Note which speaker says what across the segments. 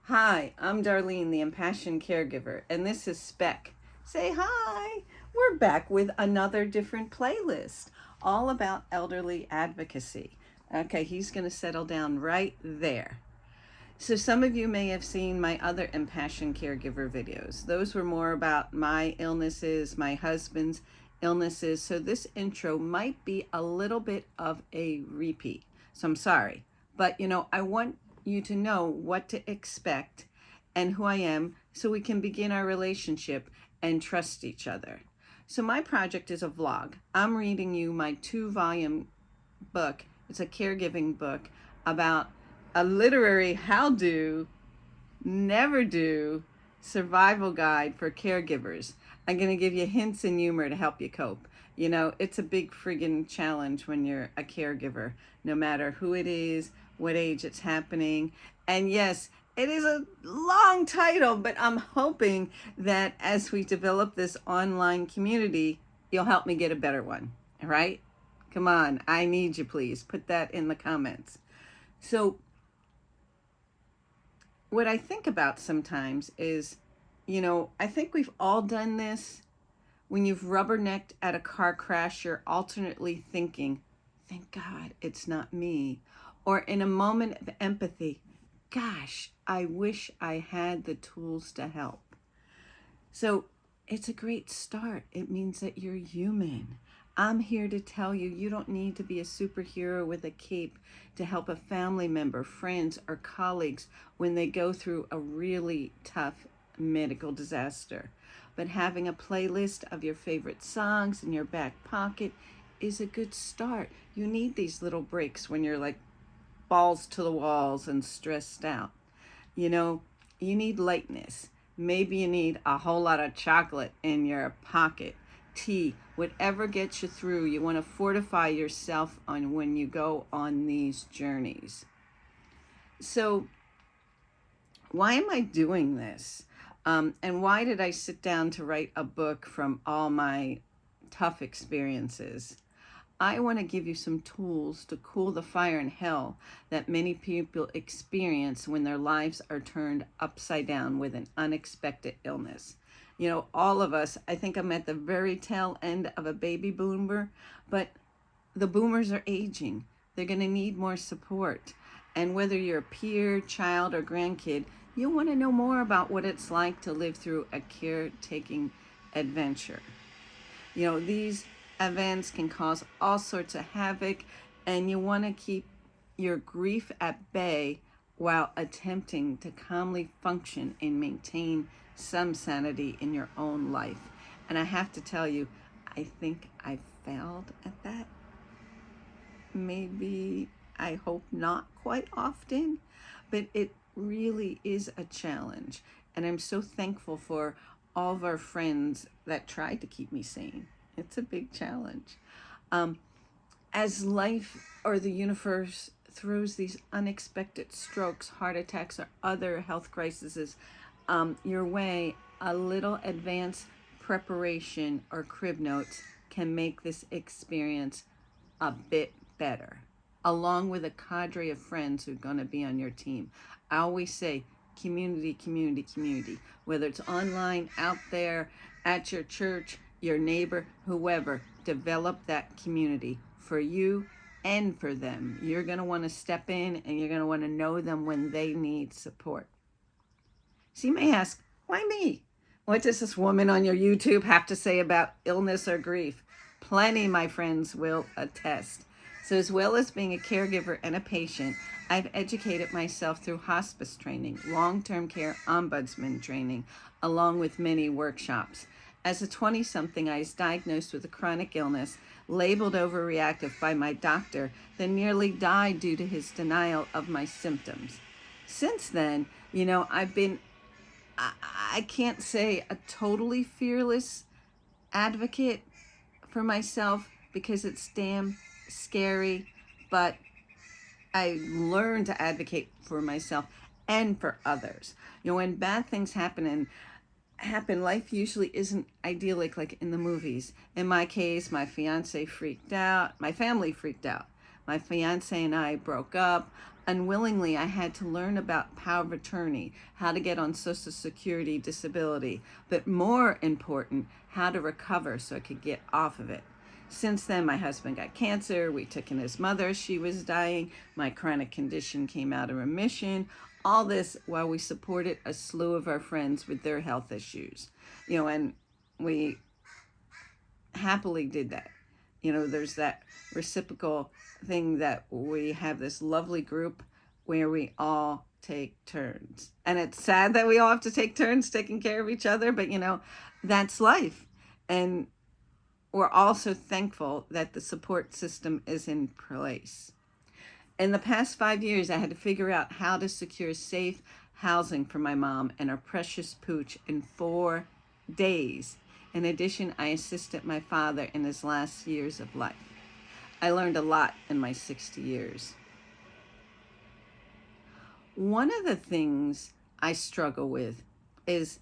Speaker 1: Hi, I'm Darlene, the Impassioned Caregiver, and this is Spec. Say hi! We're back with another different playlist, all about elderly advocacy. Okay, he's going to settle down right there. So, some of you may have seen my other Impassioned Caregiver videos. Those were more about my illnesses, my husband's illnesses. So, this intro might be a little bit of a repeat. So, I'm sorry. But, I want you to know what to expect and who I am so we can begin our relationship and trust each other. So, my project is a vlog. I'm reading you my 2-volume book. It's a caregiving book about a literary how-do, never-do survival guide for caregivers. I'm going to give you hints and humor to help you cope. It's a big friggin' challenge when you're a caregiver, no matter who it is, what age it's happening. And yes, it is a long title, but I'm hoping that as we develop this online community, you'll help me get a better one. All right? Come on, I need you, please. Put that in the comments. So, what I think about sometimes is, I think we've all done this. When you've rubbernecked at a car crash, you're alternately thinking, thank God it's not me. Or in a moment of empathy, gosh, I wish I had the tools to help. So it's a great start. It means that you're human. I'm here to tell you, you don't need to be a superhero with a cape to help a family member, friends, or colleagues when they go through a really tough medical disaster. But having a playlist of your favorite songs in your back pocket is a good start. You need these little breaks when you're like balls to the walls and stressed out. You need lightness. Maybe you need a whole lot of chocolate in your pocket, tea, whatever gets you through. You want to fortify yourself on when you go on these journeys. So, why am I doing this? And why did I sit down to write a book from all my tough experiences? I want to give you some tools to cool the fire in hell that many people experience when their lives are turned upside down with an unexpected illness. All of us, I think I'm at the very tail end of a baby boomer, but the boomers are aging. They're going to need more support. And whether you're a peer, child, or grandkid, you'll want to know more about what it's like to live through a caretaking adventure. These events can cause all sorts of havoc, and you want to keep your grief at bay while attempting to calmly function and maintain some sanity in your own life. And I have to tell you, I think I failed at that. Maybe, I hope not quite often, but it really is a challenge. And I'm so thankful for all of our friends that tried to keep me sane. It's a big challenge. As life or the universe throws these unexpected strokes, heart attacks, or other health crises your way, a little advanced preparation or crib notes can make this experience a bit better, along with a cadre of friends who are going to be on your team. I always say community, community, community, whether it's online, out there, at your church, your neighbor, whoever. Develop that community for you and for them. You're going to want to step in, and you're going to want to know them when they need support. So you may ask, why me? What does this woman on your YouTube have to say about illness or grief? Plenty, my friends, will attest. So as well as being a caregiver and a patient, I've educated myself through hospice training, long-term care ombudsman training, along with many workshops. As a 20-something, I was diagnosed with a chronic illness, labeled overreactive by my doctor, then nearly died due to his denial of my symptoms. Since then, I've been, I can't say a totally fearless advocate for myself because it's damn scary, but I learned to advocate for myself and for others. When bad things happen, life usually isn't idyllic like in the movies. In my case, my fiance freaked out, my family freaked out. My fiance and I broke up. unwillingly, I had to learn about power of attorney, how to get on Social Security disability, but more important, how to recover so I could get off of it. Since then, my husband got cancer. We took in his mother. She was dying. My chronic condition came out of remission. All this while we supported a slew of our friends with their health issues. And we happily did that. There's that reciprocal thing that we have this lovely group where we all take turns. And it's sad that we all have to take turns taking care of each other, but that's life. And we're also thankful that the support system is in place. In the past 5 years, I had to figure out how to secure safe housing for my mom and our precious pooch in 4 days. In addition, I assisted my father in his last years of life. I learned a lot in my 60 years. One of the things I struggle with is,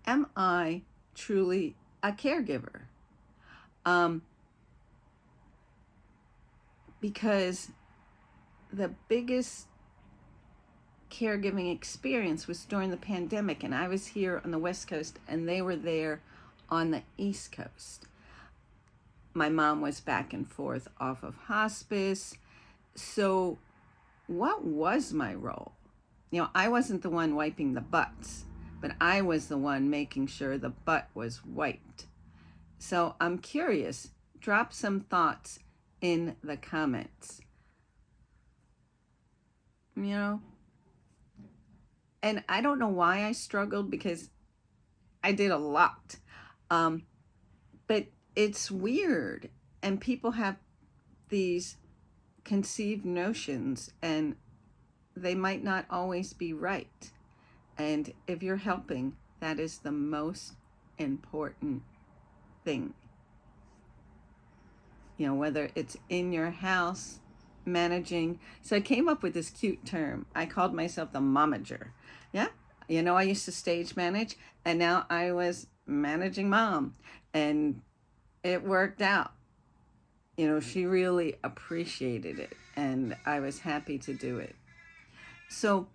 Speaker 1: am I truly a caregiver? Because the biggest caregiving experience was during the pandemic, and I was here on the West Coast and they were there on the East Coast. My mom was back and forth off of hospice. So what was my role? I wasn't the one wiping the butts, but I was the one making sure the butt was wiped. So I'm curious, drop some thoughts in the comments. And I don't know why I struggled, because I did a lot. But it's weird, and people have these conceived notions, and they might not always be right. And if you're helping, that is the most important thing. Whether it's in your house, managing. So I came up with this cute term. I called myself the momager. Yeah. I used to stage manage, and now I was managing mom, and it worked out. She really appreciated it, and I was happy to do it. So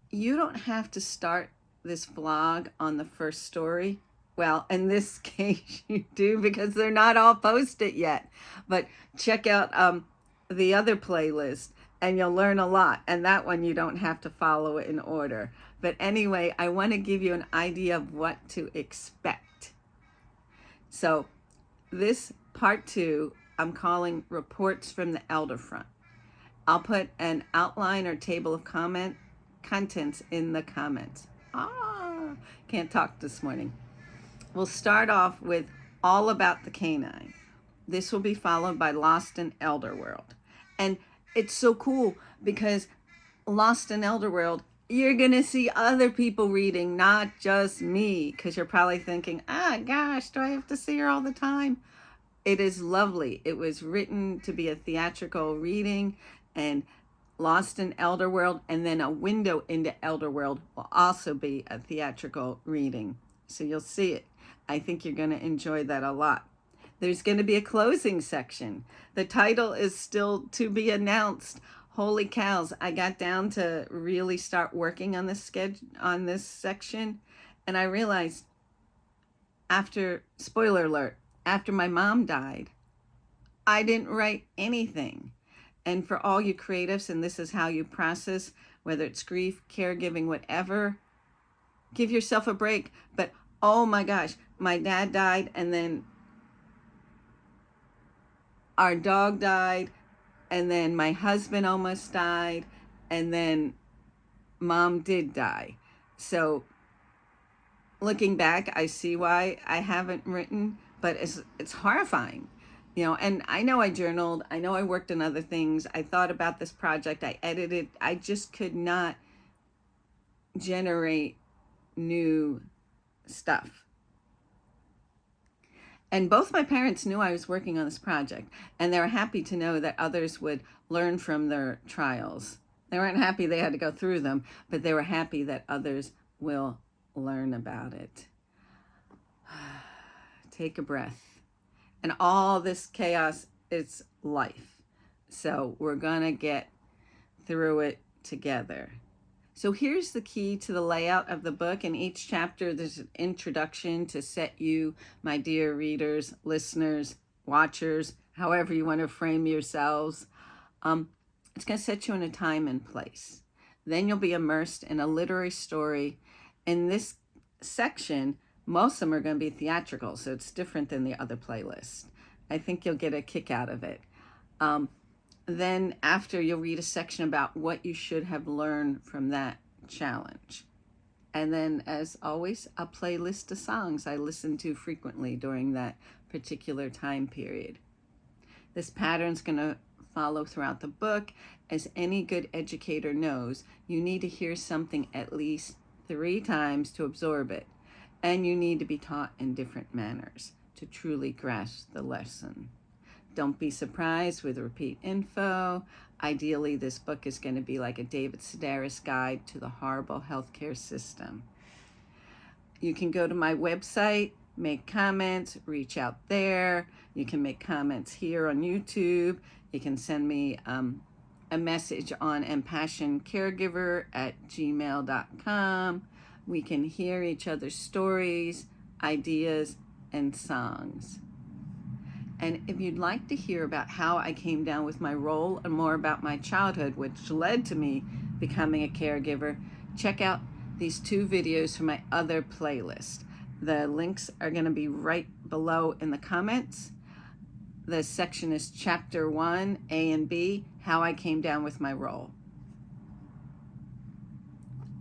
Speaker 1: you don't have to start this vlog on the first story. Well, in this case you do, because they're not all posted yet. But check out the other playlist, and you'll learn a lot. And that one you don't have to follow it in order. But anyway, I want to give you an idea of what to expect. So this part 2, I'm calling Reports from the Elder Front. I'll put an outline or table of contents in the comments. Can't talk this morning. We'll start off with All About the Canine. This will be followed by Lost in Elderworld. And it's so cool, because Lost in Elderworld, you're going to see other people reading, not just me, because you're probably thinking, gosh, do I have to see her all the time? It is lovely. It was written to be a theatrical reading, and Lost in Elderworld, and then A Window into Elderworld will also be a theatrical reading. So you'll see it. I think you're going to enjoy that a lot. There's going to be a closing section. The title is still to be announced. Holy cows, I got down to really start working on this section, and I realized spoiler alert, after my mom died, I didn't write anything. And for all you creatives, and this is how you process, whether it's grief, caregiving, whatever, give yourself a break. But oh my gosh, my dad died, and then our dog died, and then my husband almost died, and then mom did die. So looking back, I see why I haven't written, but it's horrifying. And I know I journaled, I know I worked on other things, I thought about this project, I edited, I just could not generate new stuff. And both my parents knew I was working on this project, and they were happy to know that others would learn from their trials. They weren't happy they had to go through them, but they were happy that others will learn about it. Take a breath. And all this chaos is life. So we're going to get through it together. So here's the key to the layout of the book. In each chapter, there's an introduction to set you, my dear readers, listeners, watchers, however you want to frame yourselves. It's going to set you in a time and place. Then you'll be immersed in a literary story. In this section, most of them are going to be theatrical, so it's different than the other playlist. I think you'll get a kick out of it. Then after, you'll read a section about what you should have learned from that challenge. And then, as always, a playlist of songs I listen to frequently during that particular time period. This pattern's going to follow throughout the book. As any good educator knows, you need to hear something at least 3 times to absorb it. And you need to be taught in different manners to truly grasp the lesson. Don't be surprised with repeat info. Ideally, this book is going to be like a David Sedaris guide to the horrible healthcare system. You can go to my website, make comments, reach out there. You can make comments here on YouTube. You can send me a message on Impassioned Caregiver at gmail.com. We can hear each other's stories, ideas, and songs. And if you'd like to hear about how I came down with my role and more about my childhood, which led to me becoming a caregiver, check out these 2 videos from my other playlist. The links are going to be right below in the comments. The section is Chapter 1, A and B, How I Came Down with My Role.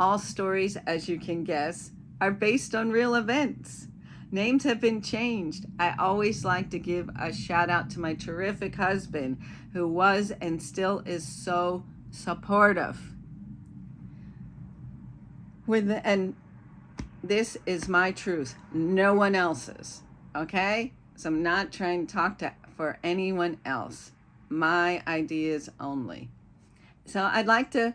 Speaker 1: All stories, as you can guess, are based on real events. Names have been changed. I always like to give a shout out to my terrific husband, who was and still is so supportive. And this is my truth, no one else's, okay? So I'm not trying to talk for anyone else. My ideas only. So I'd like to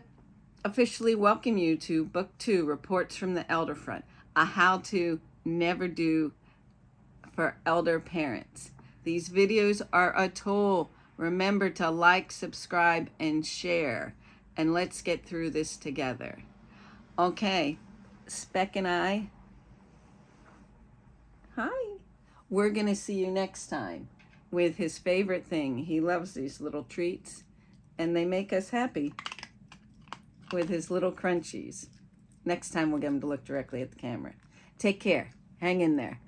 Speaker 1: officially welcome you to Book 2, Reports from the Elder Front, a how-to never do for elder parents. These videos are a tool. Remember to like, subscribe, and share. And let's get through this together. Okay, Speck and I, hi. We're going to see you next time with his favorite thing. He loves these little treats, and they make us happy with his little crunchies. Next time we'll get him to look directly at the camera. Take care. Hang in there.